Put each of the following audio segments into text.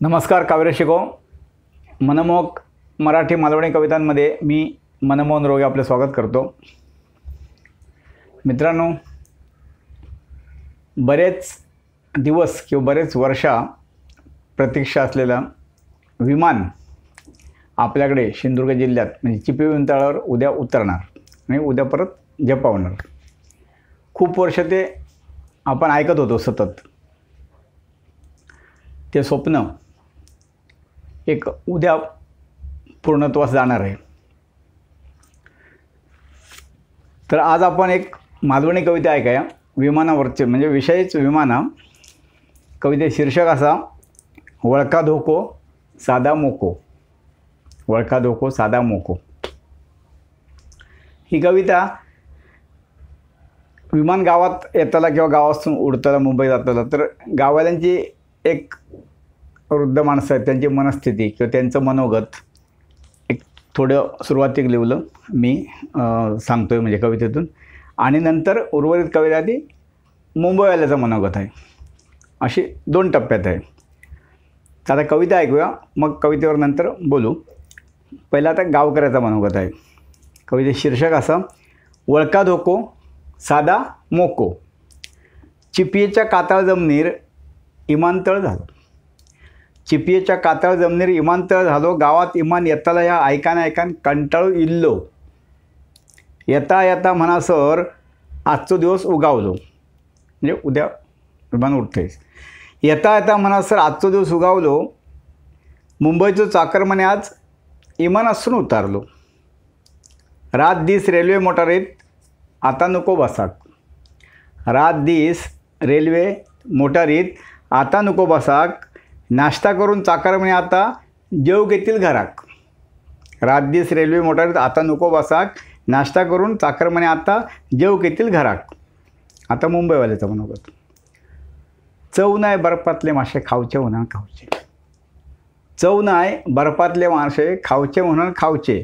नमस्कार काव्य शिको मनमोहक मराठी मालवणी कवितांमध्ये मी मनमोहन रोगे आपले स्वागत करतो। मित्रांनो, बरेच दिवस किंवा बरेच वर्षा प्रतीक्षा असलेलं विमान आपल्याकडे सिंधुदुर्ग जिल्ह्यात म्हणजे चिपी विमानतळावर उद्या उतरणार आणि उद्या परत झेपावणार। खूप वर्ष ते आपण ऐकत होतो सतत। ते स्वप्न एक उद्या पूर्णत्वास जाणार आहे। तर आज आपण एक मालवणी कविता ऐकाया। विमानावरचे म्हणजे विषयच विमाना। कविते शीर्षक असा वळका धोको साधा मोको। वळका धोको साधा मोको ही कविता विमान गावात येताना किंवा गावातून उडताना मुंबई जाताना तर गाववाल्यांची एक वृद्ध माणसं आहेत त्यांची मनस्थिती किंवा त्यांचं मनोगत एक थोडं सुरुवातीक लिहिलं मी सांगतोय म्हणजे कवितेतून, आणि नंतर उर्वरित कविता ती मुंबईवाल्याचं मनोगत आहे। अशी दोन टप्प्यात आहे। आता कविता ऐकूया, मग कवितेवर नंतर बोलू। पहिला आता गावकऱ्याचा मनोगत आहे। कविते शीर्षक असा वळका धोको साधा मोको। चिपीयेच्या काताळ जमनीर इमानतळ झालं। चिपीयेच्या काताळ जमनीर इमानतळ झालो। गावात इमान येताला या ऐकान कंटाळू इल्लो। येता येता म्हणासर आजचो दिवस उगावलो। म्हणजे उद्या विमान उठतेच। येता येता म्हणासर आजचो दिवस उगावलो। मुंबईचं चाकरमाने आज इमानासून उतारलो। रात दिस रेल्वे मोटारीत आता नको बसाक। रात दिस रेल्वे मोटारीत आता नको बसाक। नाश्ता करून चाकरमाने आता जेव घेतील घराक। रात दिस रेल्वे मोटारीत आता नको बसाक। नाश्ता करून चाकरमाने आता जेव घेतील घराक। आता मुंबईवाल्याचं मनोगत। चव नाही बर्फातले मासे खावचे म्हणून खावचे। चव नाही बर्फातले मासे खावचे म्हणून खावचे।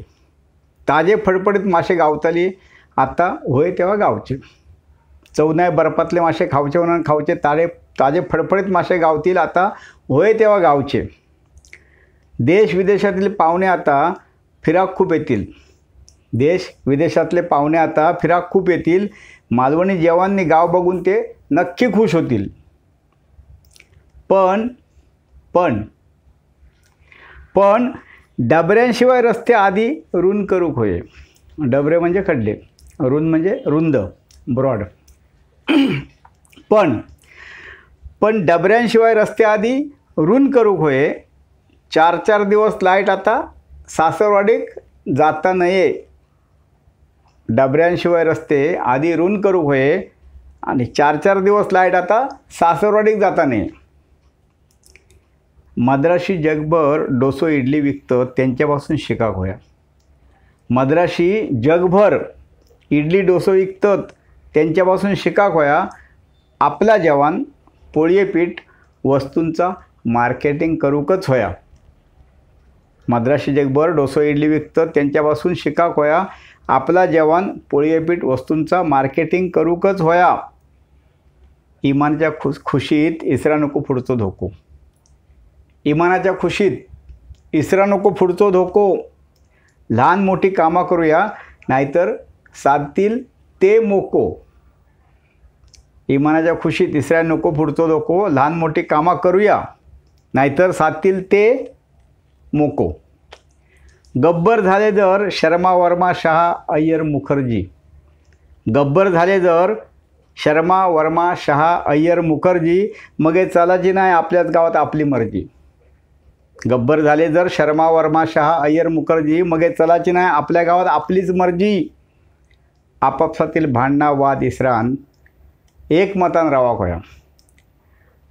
ताजे फडफडीत मासे गावताली आता होय तेव्हा गावचे। चव नाही बर्फातले मासे खावचे म्हणून खावचे। ताजे फडफडीत मासे गावतील आता होय तेव्हा गावचे। देश विदेशातील पाहुणे आता फिराक खूप येतील। देश विदेशातले पाहुणे आता फिराक खूप येतील। मालवणी जेवांनी गाव बघून ते नक्की खुश होतील। पण डबऱ्यांशिवाय रस्ते आधी रुंद करूक होय। डबरे म्हणजे खड्डे, रुंद म्हणजे रुंद ब्रॉड। पण डबऱ्यांशिवाय रस्ते आधी रुंद करूक होय। 4-4 दिवस लाईट आता सासरवाडीक जाता नये। डबऱ्यांशिवाय रस्ते आधी रुंद करूक होय आणि 4-4 दिवस लाईट आता सासरवाडीक जाता नये। मद्राशी जगभर डोसो इडली विकतं त्यांच्यापासून शिकाक होया। मद्राशी जगभर इडली डोसो विकतात त्यांच्यापासून शिकाक होया। आपला जवान पोळये पीठ वस्तूंचा मार्केटिंग करूकच होया। मद्राशी जगभर डोसो इडली विकतात त्यांच्यापासून शिकाक होया। आपला जवान पोळये पीठ वस्तूंचा मार्केटिंग करूकच होया। इमानाच्या खुशीत इसरा नको पुढचो धोको। इमानाच्या खुशीत इसरा नको पुढचो धोको। लहान मोठी कामं करूया नाहीतर साधतील ते मोको। इमानाच्या खुशीत इसरा नको पुढचो धोको। लहान मोठी कामं करूया नाहीतर साधतील ते मोको। गब्बर झाले जर शर्मा वर्मा शहा अय्यर मुखर्जी। गब्बर झाले जर शर्मा वर्मा शहा अय्यर मुखर्जी मगे चालायची नाही आपल्याच गावात आपली मर्जी। गब्बर झाले जर शर्मा वर्मा शहा अय्यर मुखर्जी मगे चलायची नाही आपल्या गावात आपलीच मर्जी। आपापसातील भांडणा वाद इसरान एकमतान रवाक होया।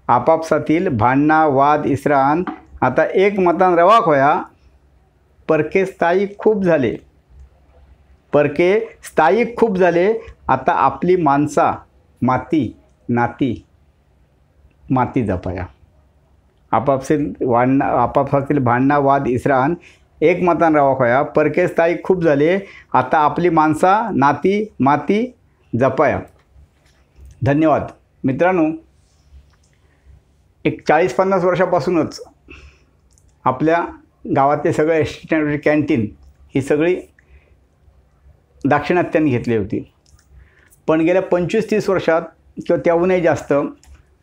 आपापसातील भांडणा वाद इसरान आता एकमतान रवाक होया। परके स्थायिक खूप झाले। परके स्थायिक खूप झाले आता आपली माणसा माती नाती माती जपाया। आपापसातील भांडणा वाद इसरान एकमतान रवाक होया। परके स्थायिक खूप झाले आता आपली माणसा नाती माती जपाया। धन्यवाद मित्रांनो। एक 40-50 वर्षापासूनच आपल्या गावातले सगळे एसटी कॅन्टीन ही सगळी दाक्षिणात्यांनी घेतली होती. पण गेल्या 25-30 वर्षात किंवा त्याहूनही जास्त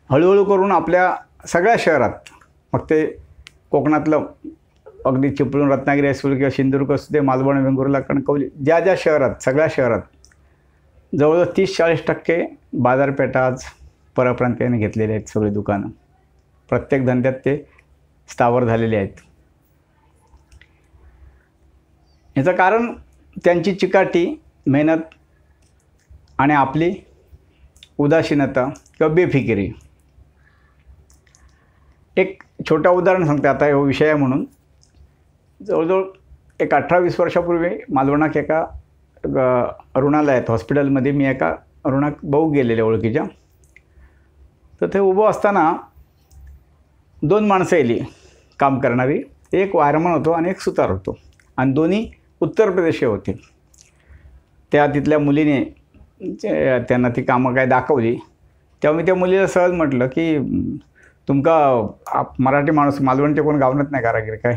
हळूहळू करून आपल्या सगळ्या शहरात, मग ते कोकणातलं अगदी चिपळूण रत्नागिरी असू किंवा सिंधुदुर्ग असू दे, मालवण, वेंगुर्ला, कणकवली, ज्या ज्या शहरात, सगळ्या शहरात जवळजवळ 30-40% बाजारपेठा आज परप्रांतीयांनी घेतलेले आहेत. सगळी दुकानं प्रत्येक धंद्यात ते स्थावर झालेले आहेत. याचं कारण त्यांची चिकाटी, मेहनत आणि आपली उदासीनता किंवा बेफिकिरी. एक छोटं उदाहरण सांगते आता हा विषय आहे म्हणून. जवळजवळ एक 18-20 वर्षापूर्वी मालवणात एका रुग्णालयात, हॉस्पिटलमध्ये मी एका रुग्णात भाऊ गेलेले ओळखीच्या. तर ते उभं असताना 2 माणसं येली काम करणारी. एक वायरमन होतो आणि एक सुतार होतो आणि दोन्ही उत्तर प्रदेशी होते. त्या तिथल्या मुलीने त्यांना ती कामं काय दाखवली. तेव्हा मी त्या मुलीला सहज म्हटलं की तुमका मराठी माणूस मालवणचे कोण गावनत नाही कारागीर काय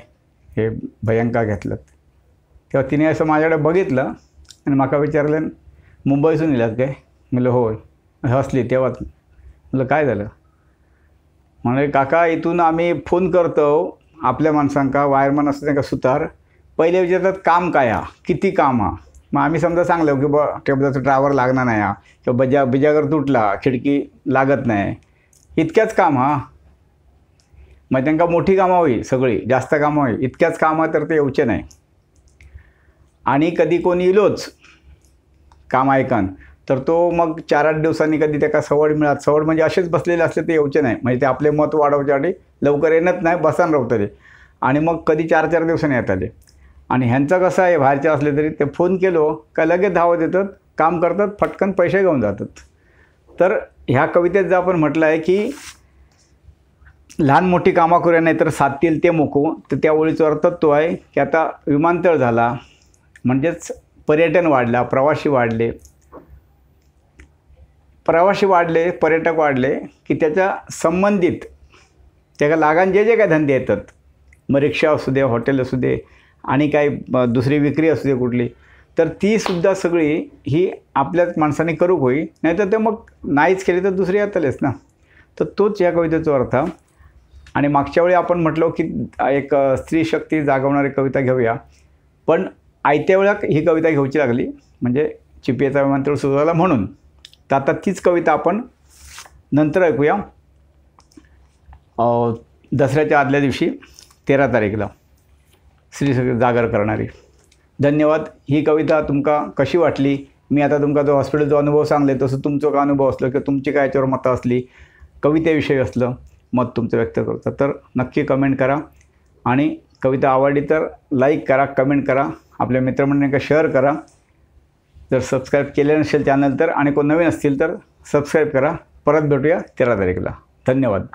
हे भयंकर घेतलं. तेव्हा तिने असं माझ्याकडे बघितलं आणि माका विचारलं मुंबईसून येलात काय. म्हणलं होय. हसली. तेव्हाच म्हणलं काय झालं. म्हणजे काका इथून आम्ही फोन करतो आपल्या माणसांका, वायरमन असतं का सुतार, पहिले विचारतात काम काय हा, किती काम हा. मग आम्ही समजा सांगलो की बा टेबलाचं ड्रायव्हर लागणार नाही हा, किंवा बिजागर तुटला, खिडकी लागत नाही, इतक्याच काम हा. मग त्यांना मोठी कामं होई, सगळी जास्त कामं होई, इतक्याच कामं तर ते येऊचे नाही. आणि कधी कोणी इलोच काम ऐकन तर तो मग 4-8 दिवसांनी कधी त्याला सवड मिळत. सवड म्हणजे असेच बसलेले असले ते येऊचे नाही. म्हणजे ते आपले मत वाढवण्यासाठी लवकर येणंच नाही, बसान राहतं ते. आणि मग कधी 4-4 दिवसांनी येतात ते. आणि ह्यांचं कसं आहे, बाहेरचे असले तरी ते फोन केलो का लगेच धावत येतात, काम करतात, फटकन पैसे घेऊन जातात. तर ह्या कवितेत जर आपण म्हटलं आहे की लहान मोठी कामं करूया नाही तर साधतील ते मोकू, तर त्या ओळीचा अर्थ तो आहे की आता विमानतळ झाला म्हणजेच पर्यटन वाढला, प्रवासी वाढले, पर्यटक वाढले की त्याच्या संबंधित त्याला लागान जे जे काय धंदे येतात, मग रिक्षा असू दे, हॉटेल असू दे आणि काही दुसरी विक्री असू दे कुठली, तर तीसुद्धा सगळी ही आपल्याच माणसाने करू होई. नाहीतर ते मग नाहीच केली तर दुसरी येतलेच ना. तर तोच या कवितेचा अर्थ. आणि मागच्या वेळी आपण म्हटलो की एक स्त्री शक्ती जागवणारी कविता घेऊया, पण आयत्या वेळात ही कविता घ्यायची लागली म्हणजे चिपळूणचा विमानतळ सुरू झाला म्हणून. तर आता तीच कविता आपण नंतर ऐकूया दसऱ्याच्या आदल्या दिवशी 13 तारीखला स्त्री शक्ती जागर करणारी. धन्यवाद. ही कविता तुमका कशी वाटली. मी आता तुमका जो हॉस्पिटलचा अनुभव सांगले तसं तुमचं काय अनुभव असलं किंवा तुमची काय याच्यावर मतं असली, कवितेविषयी असलं मत तुमचं व्यक्त करतं तर नक्की कमेंट करा. आणि कविता आवडली तर लाईक करा, कमेंट करा, आपल्या मित्रमंडळींना शेअर करा. जर सबस्क्राईब केले नसेल चॅनल तर, आणि कोण नवीन असतील तर सबस्क्राईब करा. परत भेटूया 13 तारीखला. धन्यवाद.